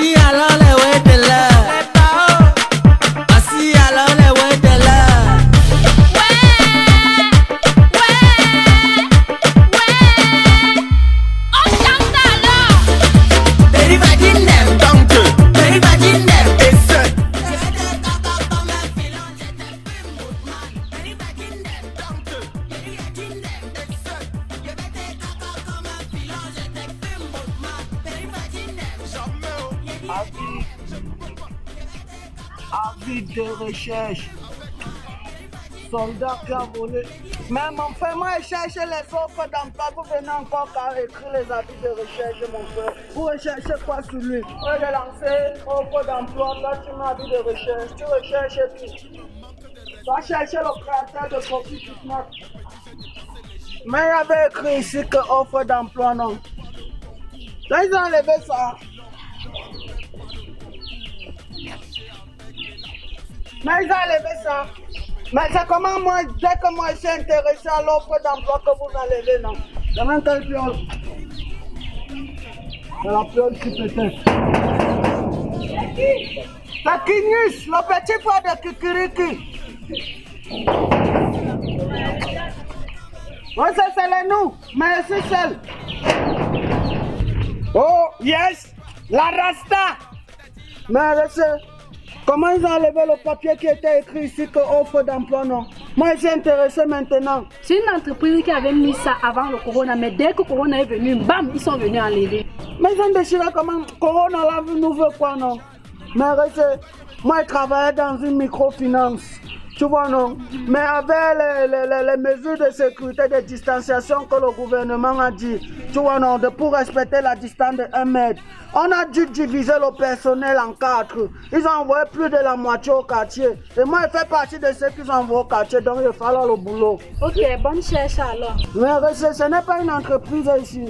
Voici alors les ouais de l'heure. Voici alors les ouais de l'heure. On chante alors. Very vagin them, don't very vagin them. Avis de recherche. Soldat qui a volé. Même enfin, moi, je cherche les offres d'emploi. Vous venez encore qu'à écrire les avis de recherche, mon frère. Vous recherchez quoi sur lui? Moi, j'ai lancé offre d'emploi. Toi, tu m'as avis de recherche. Tu recherches qui? Tu vas chercher le créateur de profil Fitness. Mais il y avait écrit ici que offre d'emploi, non. Là, ils ont enlevé ça. Mais ils ont enlevé ça. Mais c'est comment moi, dès que moi je suis intéressé à l'offre d'emploi que vous enlevez, non? C'est même quelle piole? C'est la piole qui peut-être. C'est Kinis, le petit frère de Kikiriki. Oui, c'est nous, mais c'est celle. Oh, yes, la Rasta. Mais comment ils ont enlevé le papier qui était écrit ici que offre d'emploi, non? Moi, je suis intéressé maintenant. C'est une entreprise qui avait mis ça avant le corona, mais dès que le corona est venu, bam, ils sont venus enlever. Mais ils ont déchiré comment? Corona, là, nous veut quoi, non? Mais moi, je travaillais dans une microfinance. Tu vois, non? Mais avec les mesures de sécurité, de distanciation que le gouvernement a dit, tu vois, non, pour respecter la distance de 1 mètre, on a dû diviser le personnel en 4. Ils ont envoyé plus de la moitié au quartier. Et moi, je fais partie de ceux qui ont envoyé au quartier, donc il fallait le boulot. Ok, bonne cherche alors. Mais ce n'est pas une entreprise ici.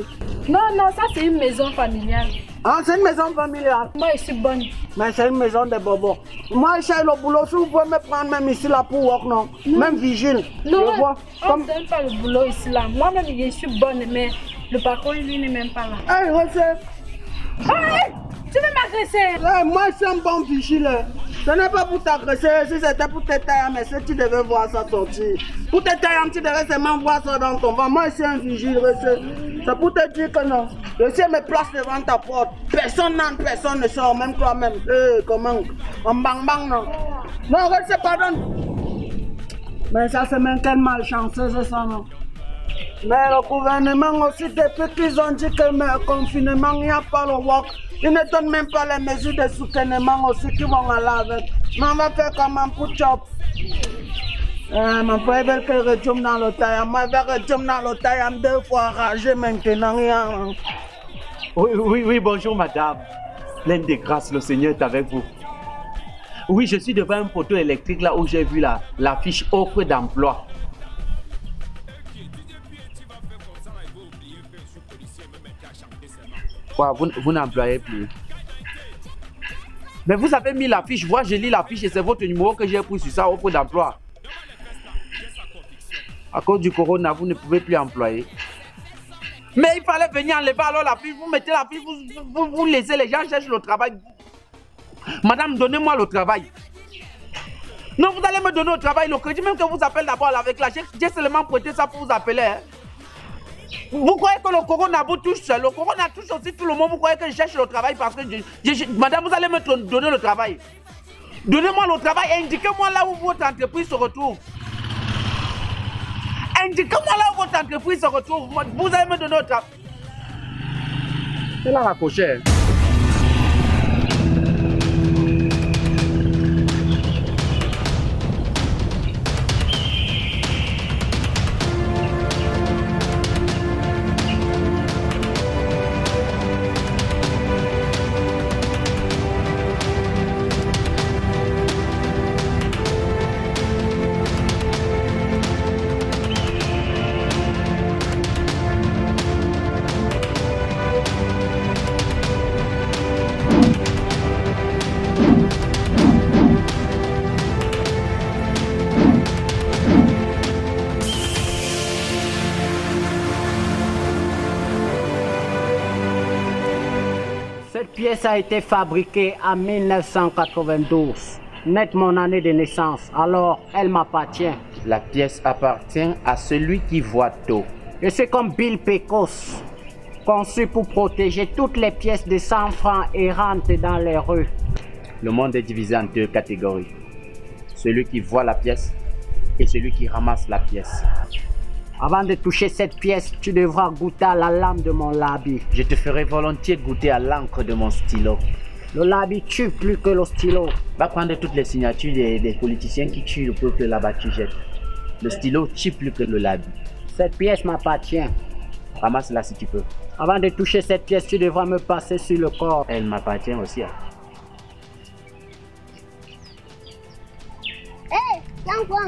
Non, non, ça c'est une maison familiale. Ah, c'est une maison familiale. Moi, je suis bonne. Mais c'est une maison de bobos. Moi, je cherche le boulot. Si vous pouvez me prendre même ici là pour work, non? Même vigile. Non, je vois. on ne donne pas le boulot ici là. Moi-même, je suis bonne, mais le patron, lui, n'est même pas là. Hey, Rosé. Hey, tu veux m'agresser? Hey, moi, je suis un bon vigile. Ce n'est pas pour t'agresser. Si c'était pour te tailler, mais si tu devais voir ça sortir. Pour te tailler, tu devais seulement voir ça dans ton ventre. Moi, je suis un vigile, Rosé. C'est pour te dire que non. Je sais me place devant ta porte. Personne n'entre, personne ne sort, même toi-même. Comment? En bang bang, non? Non, Rosé, pardonne. Mais ça, c'est même quelle malchanceux, c'est ça, non? Mais le gouvernement aussi, depuis qu'ils ont dit que le confinement, il n'y a pas le work, ils ne donnent même pas les mesures de soutènement aussi qui vont aller avec. Mais on va faire comment pour chop. Mon frère veut que je retourne dans le taille. Moi, je vais retourner dans le taille 2 fois ragé maintenant. Oui, bonjour madame. Pleine de grâce, le Seigneur est avec vous. Oui, je suis devant un poteau électrique là où j'ai vu l'affiche offre d'emploi. Quoi, vous n'employez plus? Mais vous avez mis l'affiche, moi je lis l'affiche et c'est votre numéro que j'ai pris sur ça, offre d'emploi. À cause du corona, vous ne pouvez plus employer. Mais il fallait venir enlever alors l'affiche, vous mettez l'affiche, vous laissez les gens chercher le travail. Madame, donnez-moi le travail. Non, vous allez me donner le travail, le crédit, même que vous appelez d'abord avec la chèque, j'ai seulement prêté ça pour vous appeler. Hein. Vous croyez que le corona vous touche seul? Le corona touche aussi tout le monde. Vous croyez que je cherche le travail parce que madame, vous allez me donner le travail. Donnez-moi le travail et indiquez-moi là où votre entreprise se retrouve. Indiquez-moi là où votre entreprise se retrouve. Vous allez me donner le travail. C'est là la cochère. Cette pièce a été fabriquée en 1992. Net mon année de naissance, alors elle m'appartient. La pièce appartient à celui qui voit tôt. Je suis comme Bill Pecos, conçu pour protéger toutes les pièces de 100 francs errantes dans les rues. Le monde est divisé en deux catégories. Celui qui voit la pièce et celui qui ramasse la pièce. Avant de toucher cette pièce, tu devras goûter à la lame de mon labi. Je te ferai volontiers goûter à l'encre de mon stylo. Le labi tue plus que le stylo. Va prendre toutes les signatures des politiciens qui tuent le peuple là-bas, tu jettes. Le stylo tue plus que le labi. Cette pièce m'appartient. Ramasse-la si tu peux. Avant de toucher cette pièce, tu devras me passer sur le corps. Elle m'appartient aussi. Hein. Hé, tiens, quoi?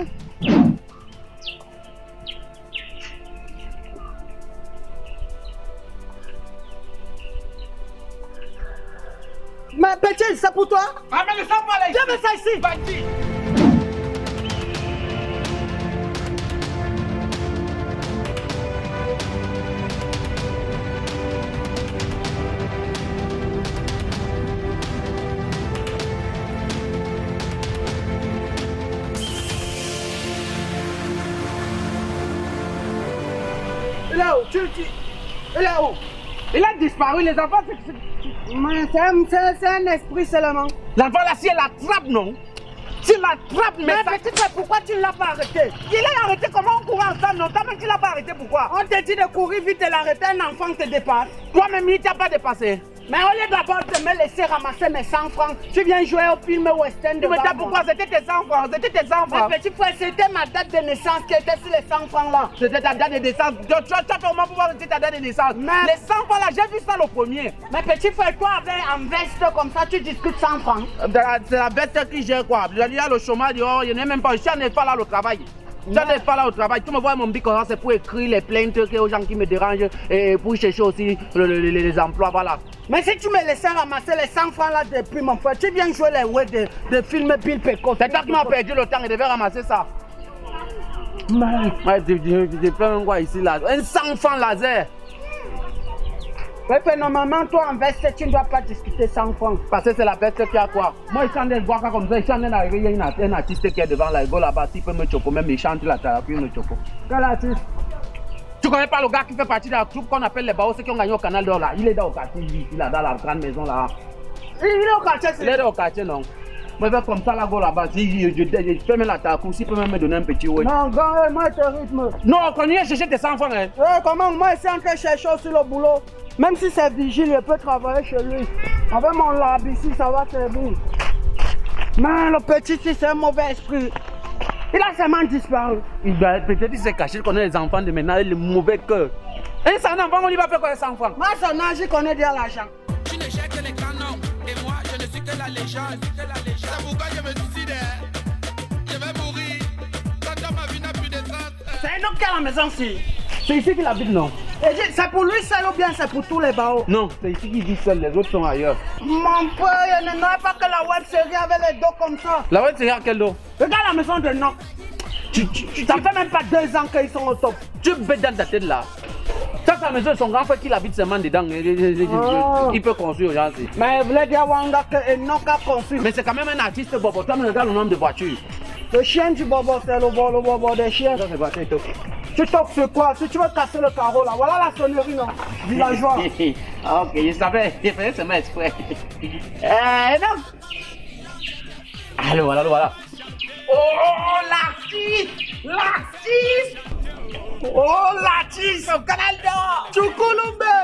Mais petit, c'est pour toi? Ah mais le sang pas là. Viens mettre ça ici. Vas-y. Il est où? Il est où? Il a disparu, les enfants. C'est un esprit seulement. L'enfant là, si elle l'attrape, non? Si elle l'attrape, mais Mais ça... petit, pourquoi tu ne l'as pas arrêté? Il est arrêté, comment on court ensemble? Non, toi-même, tu l'as pas arrêté, pourquoi? On te dit de courir vite et l'arrêter, un enfant te dépasse. Toi-même, il t'a pas dépassé. Mais au lieu d'abord de me laisser ramasser mes 100 francs, tu viens jouer au film western de Mais t'as pourquoi? C'était tes 100 francs, c'était tes 100 francs. Mais petit frère, c'était ma date de naissance qui était sur les 100 francs là. C'était ta date de naissance. Tu as fait au moins pour voir c'était ta date de naissance. Mais- Les 100 francs là, j'ai vu ça le premier. Mais petit frère, toi avec un veste comme ça, tu discutes 100 francs. C'est la bête qui gère quoi. Il y a le chômage dehors, il n'y a même pas. Je n'ai pas là au travail. Je n'ai pas là au travail. Tu me vois mon bic, c'est pour écrire les plaintes aux gens qui me dérangent et pour chercher aussi les emplois. Voilà. Mais si tu me laissais ramasser les 100 francs là depuis mon frère, tu viens jouer les ouais de film Bill Pecos. C'est toi qui m'as perdu le temps et devais ramasser ça. Ouais, tu plein quoi ici là. Un 100 francs laser. Ouais, normalement, toi en veste, tu ne dois pas discuter 100 francs. Parce que c'est la bête qui a quoi. Moi, je suis en train de voir ça comme ça. Je suis en train d'arriver. Il y a un artiste qui est devant là. Il va là-bas. S'il peut me choco, même il chante la thérapie, me choco. Quel artiste? Tu connais pas le gars qui fait partie de la troupe qu'on appelle les Baos, ceux qui ont gagné au canal d'or là. Il est dans le quartier, ici, là, dans la grande maison là. Il est au quartier, Il est dans le quartier, non. Moi, je vais comme ça là, go là-bas. Je fais même la thérapie. S'il peut même me donner un petit ouais. Non, gars, moi, je te rythme. Non, quand il est chercher tes 100 francs, hein. Comment moi, je suis en train de chercher aussi le boulot. Même si c'est vigile, je peux travailler chez lui. Avec mon lab ici, ça va très bien. Mais le petit, si c'est un mauvais esprit. Il a seulement disparu. Peut-être qu'il s'est caché, il connaît les enfants de maintenant, le mauvais cœur. Et ça, un enfant, on lui va faire quoi les 100 francs? Moi, son âge, je connais bien l'argent. Tu ne gères que les canons. Et moi, je ne suis que la légende. C'est pourquoi je me suicide. Je vais mourir. Quand ma vie n'a plus de sens. C'est un autre qui a la maison, si. C'est ici qu'il habite, non? C'est pour lui seul ou bien c'est pour tous les baos? Non, c'est ici qu'il vit seul, les autres sont ailleurs. Mon père, il n'aurait pas que la web série avec les dos comme ça. La web c'est à quel dos? Regarde la maison de Noc. Ça fait même pas 2 ans qu'ils sont au top. Tu bêtes dans ta tête là. Ça, sa maison, son grand frère qui habite seulement dedans. Il peut construire gens. Mais vous voulez dire Wanga que Noc a conçu. Mais c'est quand même un artiste bobo. Toi, regarde le nombre de voitures. Le chien du bobo, c'est le bobo des chiens. Ça, c'est voiture et tout. Tu toques sur quoi? Si tu veux casser le carreau là, voilà la sonnerie non. Villageois. Ok, je savais, il faisait seulement exprès. Non. Allô, voilà. Oh, l'artiste! Oh, l'artiste au canal d'or! Choukoulumbe!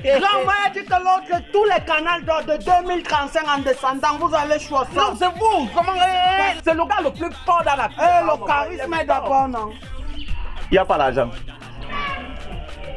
Grand m'a dit que l'autre, tous les canals d'or de 2035 en descendant, vous allez choisir. Non, c'est vous! Comment? C'est le gars le plus fort dans la vie. Le charisme est d'abord, non? Il n'y a pas l'argent.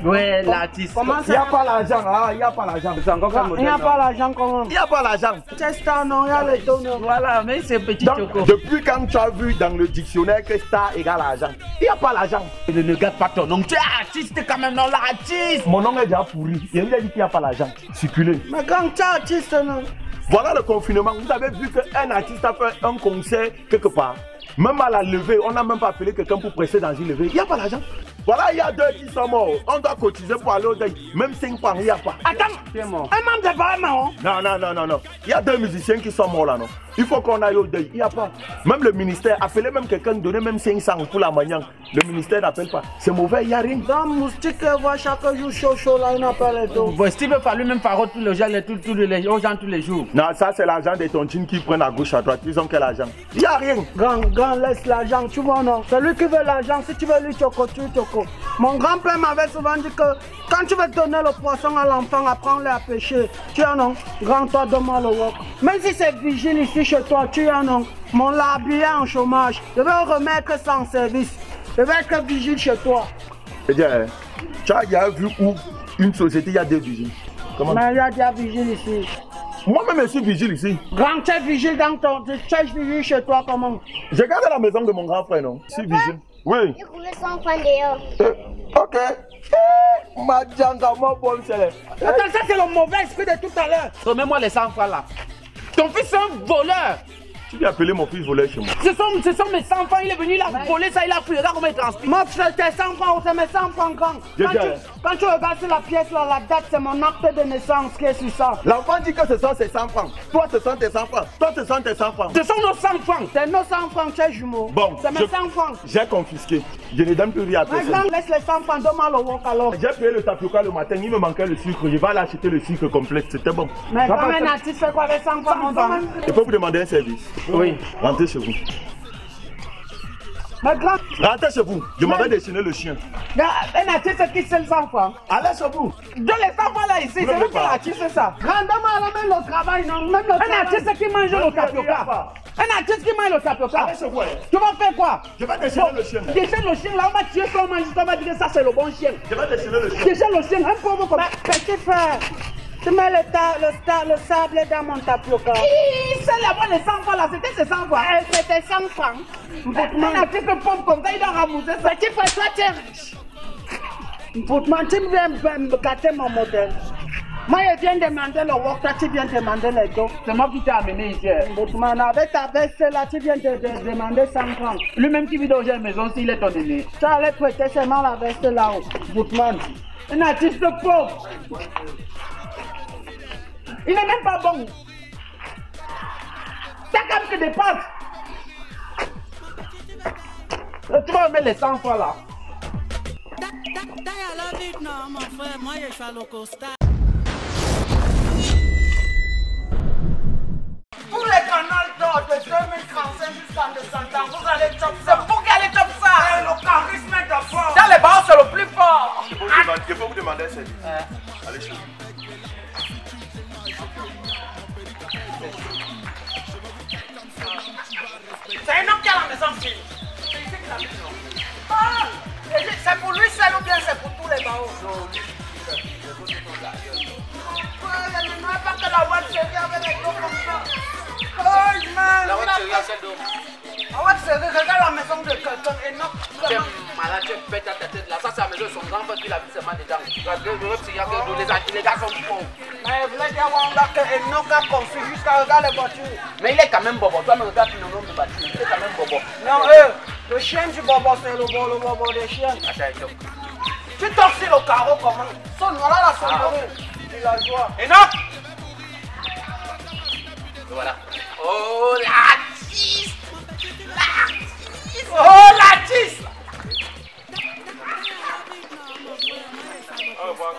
Ouais, l'artiste. Comment Il n'y a ça? pas l'argent. Ah, il n'y a pas l'argent. C'est encore comme Il n'y a pas l'argent comment? Il n'y a pas l'argent. Chester, non, il y a les donneurs. Voilà, mais c'est petit Donc, choco. depuis quand tu as vu dans le dictionnaire que star égale argent, il n'y a pas l'argent. Ne garde pas ton nom. Tu es artiste quand même, non, l'artiste. Mon nom est déjà pourri. Il lui a dit qu'il n'y a pas l'argent. Circulez. Mais quand tu es artiste, non? Voilà le confinement. Vous avez vu qu'un artiste a fait un concert quelque part. Même à la levée, on n'a même pas appelé quelqu'un pour presser dans une levée. Il n'y a pas l'argent. Voilà, il y a 2 qui sont morts. On doit cotiser pour aller au deuil. Même 5 francs, il n'y a pas. Attends, un membre de parlement. Non. Il y a 2 musiciens qui sont morts là, non. Il faut qu'on aille au deuil. Il n'y a pas. Même le ministère, appelez même quelqu'un, donnez même 500 pour la manière. Le ministère n'appelle pas. C'est mauvais, il n'y a rien. Dans Moustique, voit chaque jour chaud là, il n'a pas les dos. Steve va lui même faire tous les gens, aux gens tous les jours. Non, ça c'est l'argent des tontines qui prennent à gauche, à droite. Ils ont quel argent? Il n'y a rien. Grand, laisse l'argent, tu vois non. Celui qui veut l'argent, si tu veux lui choco, tu choco. Mon grand-père m'avait souvent dit que quand tu veux donner le poisson à l'enfant, apprends-le à pêcher. Tu as non, grand toi donne-moi le wok. Même si c'est vigile ici chez toi, tu as non. Mon l'a habillé en chômage. Je vais remettre ça en service. Je vais être vigile chez toi. C'est-à-dire, tu as déjà vu où une société, il y a 2 vigiles? Comment? Mais il y a déjà vigile ici. Moi-même, je suis vigile ici. Grand, tu es vigile dans ton... Tu es vigile chez toi comment? Je garde la maison de mon grand frère, non? Je suis vigile. Oui. J'ai trouvé 100 francs dehors. Ok. Ma djanga, mon bon célèbre. Attends, ça c'est le mauvais esprit de tout à l'heure. Remets-moi les 100 francs là. Ton fils est un voleur. Tu viens appeler mon fils voleur chez moi. Ce sont mes 100 francs, il est venu, il a volé ça, il a pris. Regarde comment il transpire. Moi, c'est tes 100 francs, c'est mes 100 francs quand tu regardes sur la pièce là, la date, c'est mon acte de naissance qui est sur ça. L'enfant dit que ce sont ses 100 francs. Toi, ce sont tes 100 francs. Toi, ce sont tes 100 francs. Ce sont nos 100 francs. C'est nos 100 francs, tu es jumeau. Bon, c'est mes 100 francs. J'ai confisqué. Je ne donne plus rien à personne. Maintenant, laisse les 100 francs, donne-moi le wok alors. J'ai payé le tapioca le matin, il me manquait le sucre. Je vais aller acheter le sucre complet, c'était bon. Mais comme un artiste fait quoi avec 100 francs, mon grand? Je peux vous demander un service? Oui. Rentrez chez vous. Mais grand, Rentrez chez vous. Je m'avais dessiné le chien. un artiste qui sait le 100 francs. Allez chez vous. Donne les 100 francs là ici, c'est lui qui l'artiste ça. Grand, donne-moi même le travail, non? Même le travail. Un artiste qui mange le tapioca. Un artiste qui mange le tapioca. Allez chez vous. Tu vas faire quoi? Je vais dessiner le chien. Dessine le chien là, on va tuer son mange, on va dire que ça c'est le bon chien. Je vais dessiner le chien. Dessine le chien, un pauvre comme... Petit frère, tu mets le sable dans mon tapioca. C'est là-bas les 100 francs là, c'était ces 100 francs. C'était 100 francs. Un artiste pauvre comme ça, il doit ramasser ça. Petit frère, toi tu es riche. Pourtant, tu viens me gâter mon modèle. Moi, je viens demander le work, toi, tu viens demander les dos. C'est moi qui t'ai amené ici. Pourtant, avec ta veste là, tu viens de demander 100 francs. Lui-même qui vit dans une maison, s'il est ton aîné. Tu allais prêter seulement la veste là-haut. Boutman, un artiste pauvre. Il n'est même pas bon. T'as comme que des pâtes. Tu vas remettre les 100 francs là. Non, mon frère, moi je suis à l'Ocosta. Pour les canals d'or de 2035 jusqu'en 200 ans, vous allez top ça. C'est pour qu'elle top ça. Le charisme est d'abord. Dans les bars, c'est le plus fort. Je peux vous demander un service. Allez chez vous. C'est un homme qui a la maison fille. C'est pour lui seul ou bien c'est pour tous les barreaux? Pas que la voix se vient avec les dos comme ça. Oh man! La voix se vient, c'est d'eau. La voix se vient, regarde la maison de quelqu'un et non. Tu es malade, tu pètes ta tête là. Ça, c'est la maison de son grand frère qui l'a vu seulement dedans. Les gars sont pauvres. Mais vous voulez dire que un homme a construit jusqu'à regarder les voitures. Mais il est quand même bobo. Toi, mais regarde le nom de voiture. Il est quand même bobo. Non, le chien du bobo, c'est le bobo des chiens. Tu torses le carreau comment? Sonne, voilà la sonnerie. Il la joie. Et non! Voilà. Oh, l'artiste! L'artiste! Oh, l'artiste! Au revoir.